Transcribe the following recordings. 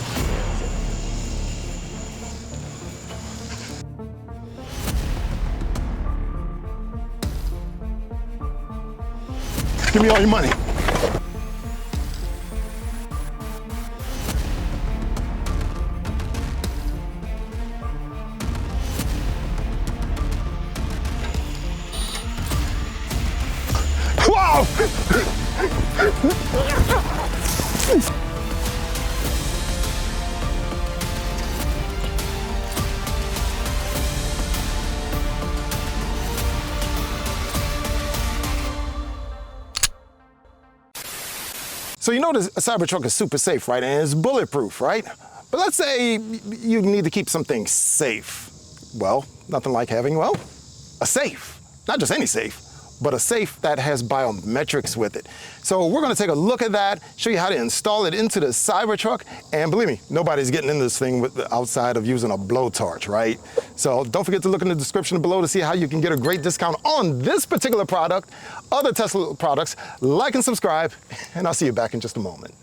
one. Give me all your money. Wow! So you know this Cybertruck is super safe, right? And it's bulletproof, right? But let's say you need to keep something safe. Well, nothing like having, well, a safe. Not just any safe, but a safe that has biometrics with it. So we're gonna take a look at that, show you how to install it into the Cybertruck, and believe me, nobody's getting in this thing outside of using a blowtorch, right? So don't forget to look in the description below to see how you can get a great discount on this particular product, other Tesla products. Like and subscribe, and I'll see you back in just a moment.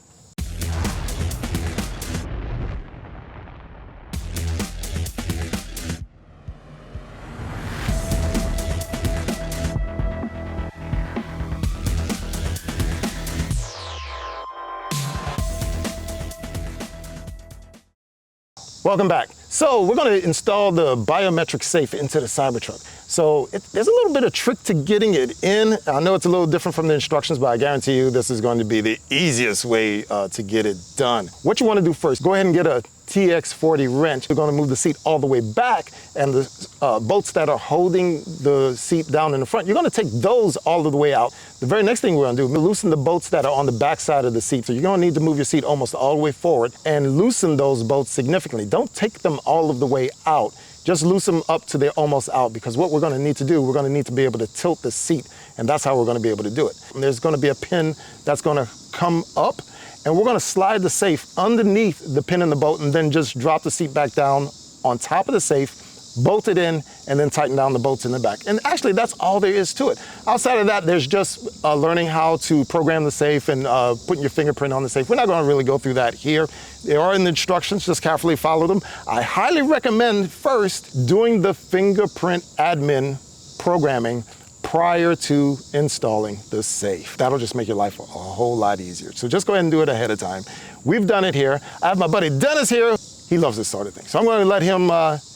Welcome back. So we're going to install the biometric safe into the Cybertruck. So there's a little bit of trick to getting it in. I know it's a little different from the instructions, but I guarantee you this is going to be the easiest way to get it done. What you want to do first, go ahead and get a TX40 wrench. You're going to move the seat all the way back, and the bolts that are holding the seat down in the front, you're going to take those all of the way out. The very next thing we're going to do, loosen the bolts that are on the back side of the seat. So you're going to need to move your seat almost all the way forward and loosen those bolts significantly. Don't take them all of the way out. Just loosen them up to they're almost out, because what we're going to need to do, we're going to need to be able to tilt the seat, and that's how we're going to be able to do it. And there's going to be a pin that's going to come up, and we're going to slide the safe underneath the pin in the bolt, and then just drop the seat back down on top of the safe, bolt it in, and then tighten down the bolts in the back. And actually, that's all there is to it. Outside of that, there's just learning how to program the safe and putting your fingerprint on the safe. We're not going to really go through that here. They are in the instructions, just carefully follow them. I highly recommend first doing the fingerprint admin programming prior to installing the safe. That'll just make your life a whole lot easier. So just go ahead and do it ahead of time. We've done it here. I have my buddy Dennis here. He loves this sort of thing. So I'm going to let him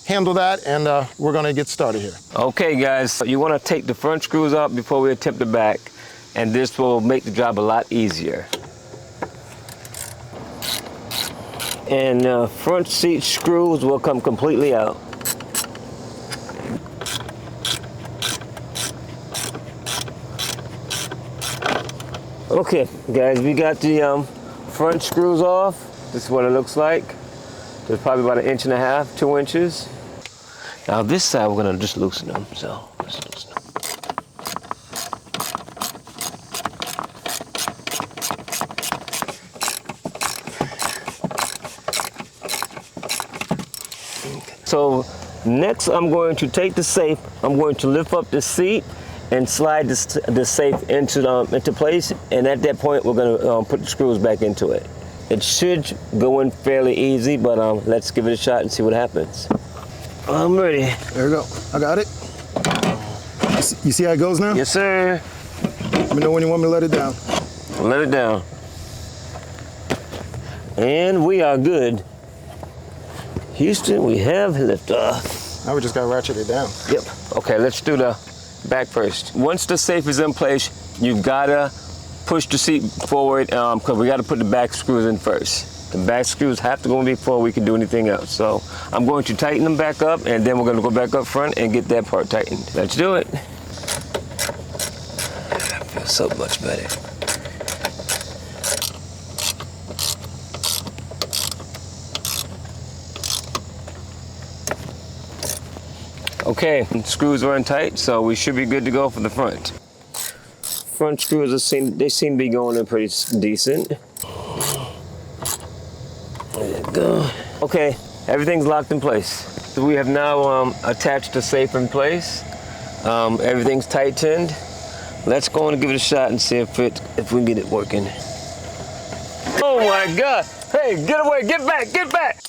handle that, and we're going to get started here. Okay, guys, you want to take the front screws out before we attempt the back, and this will make the job a lot easier. And front seat screws will come completely out. Okay, guys, we got the front screws off. This is what it looks like. There's probably about 1.5 inches, 2 inches. Now this side, we're gonna just loosen them. So let's loosen them. So next, I'm going to take the safe. I'm going to lift up the seat and slide the safe into place. And at that point, we're gonna put the screws back into it. It should go in fairly easy, but let's give it a shot and see what happens. I'm ready. There we go. I got it. You see how it goes now? Yes, sir. Let me know when you want me to let it down. Let it down. And we are good. Houston, we have liftoff. Now we just got to ratchet it down. Yep. Okay, let's do the back first. Once the safe is in place, you've got to push the seat forward because we got to put the back screws in first. The back screws have to go in before we can do anything else. So I'm going to tighten them back up, and then we're going to go back up front and get that part tightened. Let's do it. That feels so much better. Okay, screws are in tight, so we should be good to go for the front. Front screws seem to be going in pretty decent. There you go. Okay, everything's locked in place. So we have now attached the safe in place. Everything's tightened. Let's go and give it a shot and see if we can get it working. Oh my God! Hey, get away, get back, get back.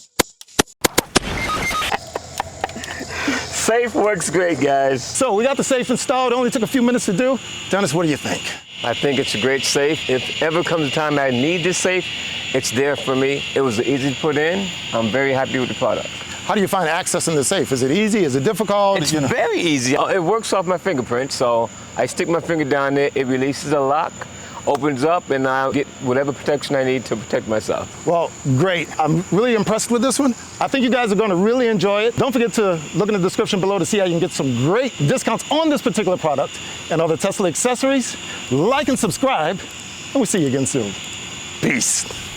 Safe works great, guys. So we got the safe installed. It only took a few minutes to do. Dennis, what do you think? I think it's a great safe. If ever comes a time I need this safe, it's there for me. It was easy to put in. I'm very happy with the product. How do you find accessing the safe? Is it easy? Is it difficult? It's very easy. It works off my fingerprint, so I stick my finger down there, it releases a lock, opens up, and I'll get whatever protection I need to protect myself. Well, great. I'm really impressed with this one. I think you guys are going to really enjoy it. Don't forget to look in the description below to see how you can get some great discounts on this particular product and other Tesla accessories. Like and subscribe, and we'll see you again soon. Peace.